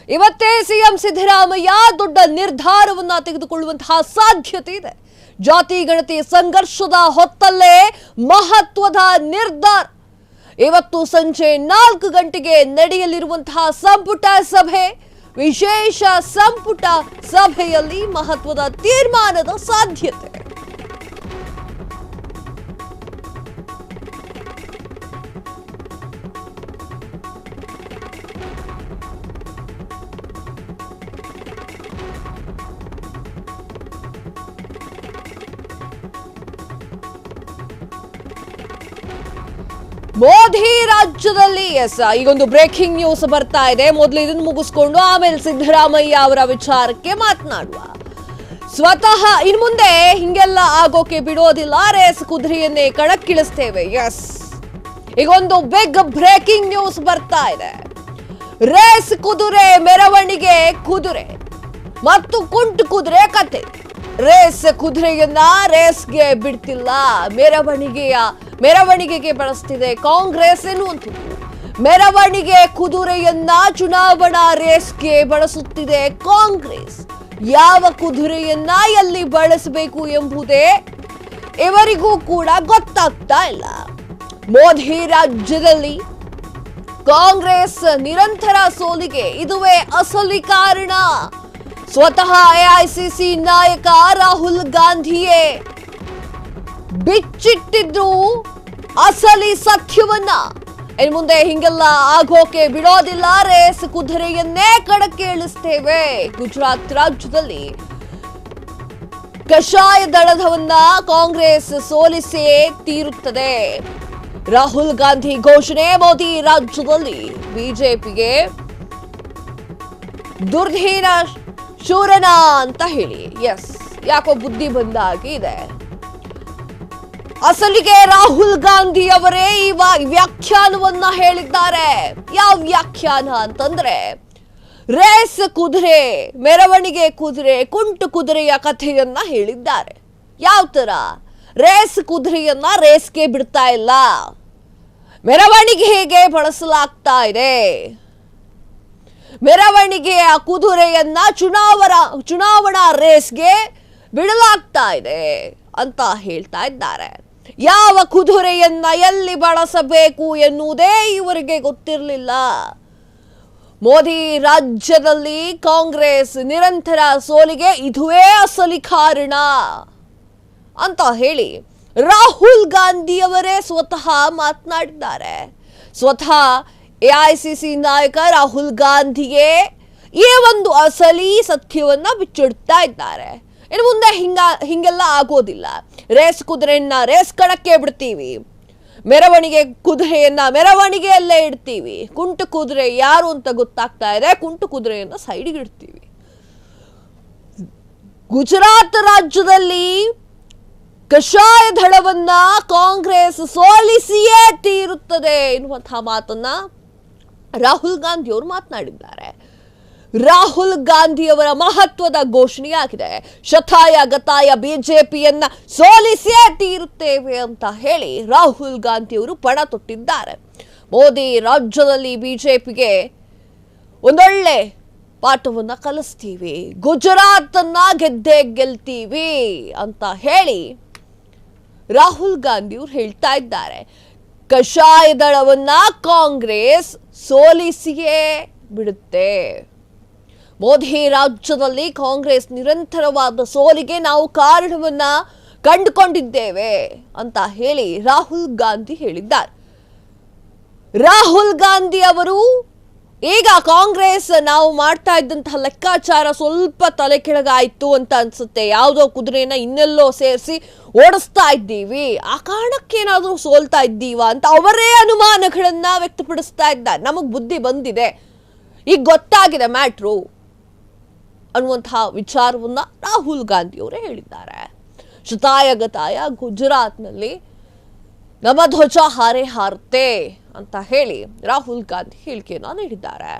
ಇವತ್ತೇ ಸಿಎಂ ಸಿದ್ದರಾಮಯ್ಯ ದೊಡ್ಡ ನಿರ್ಧಾರವನ್ನ ತೆಗೆದುಕೊಳ್ಳುವಂತಹ ಸಾಧ್ಯತೆ ಇದೆ. ಜಾತಿ ಗಣತಿ ಸಂಘರ್ಷದ ಹೊತ್ತಲ್ಲೇ ಮಹತ್ವದ ನಿರ್ಧಾರ. ಇವತ್ತು ಸಂಜೆ 4 ಗಂಟೆಗೆ ನಡೆಯಲಿರುವಂತಹ ಸಂಪುಟ ಸಭೆ, ವಿಶೇಷ ಸಂಪುಟ ಸಭೆಯಲ್ಲಿ ಮಹತ್ವದ ತೀರ್ಮಾನದ ಸಾಧ್ಯತೆ. ಮೋದಿ ರಾಜ್ಯದಲ್ಲಿ ಈಗೊಂದು ಬ್ರೇಕಿಂಗ್ ನ್ಯೂಸ್ ಬರ್ತಾ ಇದೆ. ಮೊದಲು ಇದನ್ನು ಮುಗಿಸ್ಕೊಂಡು ಆಮೇಲೆ ಸಿದ್ದರಾಮಯ್ಯ ಅವರ ವಿಚಾರಕ್ಕೆ ಮಾತನಾಡುವ. ಸ್ವತಃ ಇನ್ ಮುಂದೆ ಹಿಂಗೆಲ್ಲ ಆಗೋಕೆ ಬಿಡೋದಿಲ್ಲ, ರೇಸ್ ಕುದುರೆಯನ್ನೇ ಕಣಕ್ಕಿಳಿಸ್ತೇವೆ. ಈಗೊಂದು ಬಿಗ್ ಬ್ರೇಕಿಂಗ್ ನ್ಯೂಸ್ ಬರ್ತಾ ಇದೆ. ರೇಸ್ ಕುದುರೆ ಮೆರವಣಿಗೆ ಕುದುರೆ ಮತ್ತು ಕುಂಟು ಕುದುರೆ ಕತೆ. ರೇಸ್ ಕುದುರೆಯನ್ನ ರೇಸ್ಗೆ ಬಿಡ್ತಿಲ್ಲ, ಮೆರವಣಿಗೆಗೆ ಬಳಸ್ತಿದೆ ಕಾಂಗ್ರೆಸ್ ಎನ್ನುವಂಥದ್ದು. ಮೆರವಣಿಗೆ ಕುದುರೆಯನ್ನ ಚುನಾವಣಾ ರೇಸ್ಗೆ ಬಳಸುತ್ತಿದೆ ಕಾಂಗ್ರೆಸ್. ಯಾವ ಕುದುರೆಯನ್ನ ಎಲ್ಲಿ ಬಳಸಬೇಕು ಎಂಬುದೇ ಇವರಿಗೂ ಕೂಡ ಗೊತ್ತಾಗ್ತಾ ಇಲ್ಲ. ಮೋದಿ ರಾಜ್ಯದಲ್ಲಿ ಕಾಂಗ್ರೆಸ್ ನಿರಂತರ ಸೋಲಿಗೆ ಇದುವೇ ಅಸಲಿ ಕಾರಣ. ಸ್ವತಃ ಎಐಸಿಸಿ ನಾಯಕ ರಾಹುಲ್ ಗಾಂಧಿಯೇ ಬಿಚ್ಚಿಟ್ಟಿದ್ರು ಅಸಲಿ ಸತ್ಯವನ್ನ. ಇನ್ನು ಮುಂದೆ ಹಿಂಗೆಲ್ಲ ಆಗೋಕೆ ಬಿಡೋದಿಲ್ಲ, ರೇಸ್ ಕುದುರೆಯನ್ನೇ ಕಣಕ್ಕೆ ಇಳಿಸ್ತೇವೆ. ಗುಜರಾತ್ ರಾಜ್ಯದಲ್ಲಿ ಕಷಾಯ ದಳವನ್ನ ಕಾಂಗ್ರೆಸ್ ಸೋಲಿಸೇ ತೀರುತ್ತದೆ. ರಾಹುಲ್ ಗಾಂಧಿ ಘೋಷಣೆ. ಮೋದಿ ರಾಜ್ಯದಲ್ಲಿ ಬಿಜೆಪಿಗೆ ದುರ್ಧೀನ ಶೂರನ ಅಂತ ಹೇಳಿ. ಯಾಕೋ ಬುದ್ಧಿ ಬಂದಾಗಿ ಇದೆ. ಅಸಲಿಗೆ ರಾಹುಲ್ ಗಾಂಧಿ ಅವರೇ ಈ ವ್ಯಾಖ್ಯಾನವನ್ನ ಹೇಳಿದ್ದಾರೆ. ಯಾವ ವ್ಯಾಖ್ಯಾನ ಅಂತಂದ್ರೆ, ರೇಸ್ ಕುದುರೆ, ಮೆರವಣಿಗೆ ಕುದುರೆ, ಕುಂಟು ಕುದುರೆಯ ಕಥೆಯನ್ನ ಹೇಳಿದ್ದಾರೆ. ಯಾವ ತರ? ರೇಸ್ ಕುದುರೆಯನ್ನ ರೇಸ್ಗೆ ಬಿಡ್ತಾ ಇಲ್ಲ, ಮೆರವಣಿಗೆಗೆ ಬಳಸಲಾಗ್ತಾ ಇದೆ. ಮೆರವಣಿಗೆಯ ಕುದುರೆಯನ್ನ ಚುನಾವಣಾ ರೇಸ್ಗೆ ಬಿಡಲಾಗ್ತಾ ಇದೆ ಅಂತ ಹೇಳ್ತಾ ಇದ್ದಾರೆ. ಯಾವ ಕುದುರೆಯನ್ನ ಎಲ್ಲಿ ಬಳಸಬೇಕು ಎನ್ನುವುದೇ ಇವರಿಗೆ ಗೊತ್ತಿರಲಿಲ್ಲ. ಮೋದಿ ರಾಜ್ಯದಲ್ಲಿ ಕಾಂಗ್ರೆಸ್ ನಿರಂತರ ಸೋಲಿಗೆ ಇದುವೇ ಅಸಲಿ ಕಾರಣ ಅಂತ ಹೇಳಿ ರಾಹುಲ್ ಗಾಂಧಿ ಅವರೇ ಸ್ವತಃ ಮಾತನಾಡಿದ್ದಾರೆ. ಸ್ವತಃ ಎಐಸಿಸಿ ನಾಯಕ ರಾಹುಲ್ ಗಾಂಧಿಗೆ ಈ ಒಂದು ಅಸಲಿ ಸತ್ಯವನ್ನ ಬಿಚ್ಚಿಡ್ತಾ ಇದ್ದಾರೆ. ಇನ್ನು ಮುಂದೆ ಹಿಂಗೆಲ್ಲ ಆಗೋದಿಲ್ಲ, ರೇಸ್ ಕುದುರೆಯನ್ನ ರೇಸ್ ಕಣಕ್ಕೆ ಬಿಡ್ತೀವಿ, ಮೆರವಣಿಗೆ ಕುದುರೆಯನ್ನ ಮೆರವಣಿಗೆಯಲ್ಲೇ ಇಡ್ತೀವಿ, ಕುಂಟು ಕುದುರೆ ಯಾರು ಅಂತ ಗೊತ್ತಾಗ್ತಾ ಇದೆ, ಕುಂಟು ಕುದುರೆಯನ್ನ ಸೈಡ್ಗೆ ಇಡ್ತೀವಿ. ಗುಜರಾತ್ ರಾಜ್ಯದಲ್ಲಿ ಕಷಾಯ ದಳವನ್ನ ಕಾಂಗ್ರೆಸ್ ಸೋಲಿಸಿಯೇ ತೀರುತ್ತದೆ ಎನ್ನುವಂತಹ ಮಾತನ್ನ ರಾಹುಲ್ ಗಾಂಧಿ ಅವರು ಮಾತನಾಡಿದ್ದಾರೆ. ರಾಹುಲ್ ಗಾಂಧಿ ಅವರ ಮಹತ್ವದ ಘೋಷಣೆಯಾಗಿದೆ. ಶತಾಯ ಗತಾಯ ಬಿಜೆಪಿಯನ್ನ ಸೋಲಿಸಿಯೇ ತೀರುತ್ತೇವೆ ಅಂತ ಹೇಳಿ ರಾಹುಲ್ ಗಾಂಧಿ ಅವರು ಪಣ ತೊಟ್ಟಿದ್ದಾರೆ. ಮೋದಿ ರಾಜ್ಯದಲ್ಲಿ ಬಿಜೆಪಿಗೆ ಒಂದೊಳ್ಳೆ ಪಾಠವನ್ನ ಕಲಿಸ್ತೀವಿ, ಗುಜರಾತ್ ಅನ್ನ ಗೆದ್ದೇ ಗೆಲ್ತೀವಿ ಅಂತ ಹೇಳಿ ರಾಹುಲ್ ಗಾಂಧಿ ಅವರು ಹೇಳ್ತಾ ಇದ್ದಾರೆ. ಕಷಾಯ ದಳವನ್ನ ಕಾಂಗ್ರೆಸ್ ಸೋಲಿಸಿಯೇ ಬಿಡುತ್ತೆ. ಮೋದಿ ರಾಜ್ಯದಲ್ಲಿ ಕಾಂಗ್ರೆಸ್ ನಿರಂತರವಾದ ಸೋಲಿಗೆ ನಾವು ಕಾರಣವನ್ನ ಕಂಡುಕೊಂಡಿದ್ದೇವೆ ಅಂತ ಹೇಳಿ ರಾಹುಲ್ ಗಾಂಧಿ ಹೇಳಿದ್ದಾರೆ. ರಾಹುಲ್ ಗಾಂಧಿ ಅವರು ಈಗ ಕಾಂಗ್ರೆಸ್ ನಾವು ಮಾಡ್ತಾ ಇದ್ದಂತಹ ಲೆಕ್ಕಾಚಾರ ಸ್ವಲ್ಪ ತಲೆ ಕೆಳಗಾಯ್ತು ಅಂತ ಅನ್ಸುತ್ತೆ, ಯಾವುದೋ ಕುದುರೆನ ಇನ್ನೆಲ್ಲೋ ಸೇರಿಸಿ ಓಡಿಸ್ತಾ ಇದ್ದೀವಿ, ಆ ಕಾರಣಕ್ಕೇನಾದ್ರೂ ಸೋಲ್ತಾ ಇದ್ದೀವಾ ಅಂತ ಅವರೇ ಅನುಮಾನಗಳನ್ನ ವ್ಯಕ್ತಪಡಿಸ್ತಾ ಇದ್ದಾರೆ. ನಮಗ್ ಬುದ್ಧಿ ಬಂದಿದೆ, ಈಗ ಗೊತ್ತಾಗಿದೆ ಮ್ಯಾಟ್ರು ಅನ್ನುವಂತಹ ವಿಚಾರವನ್ನ ರಾಹುಲ್ ಗಾಂಧಿ ಅವರೇ ಹೇಳಿದ್ದಾರೆ. ಶತಾಯ ಗತಾಯ ಗುಜರಾತ್ನಲ್ಲಿ ನಮ್ಮ ಧ್ವಜ ಹಾರೇ ಹಾರುತ್ತೆ ಅಂತ ಹೇಳಿ ರಾಹುಲ್ ಗಾಂಧಿ ಹೇಳಿಕೆಯನ್ನ ನೀಡಿದ್ದಾರೆ.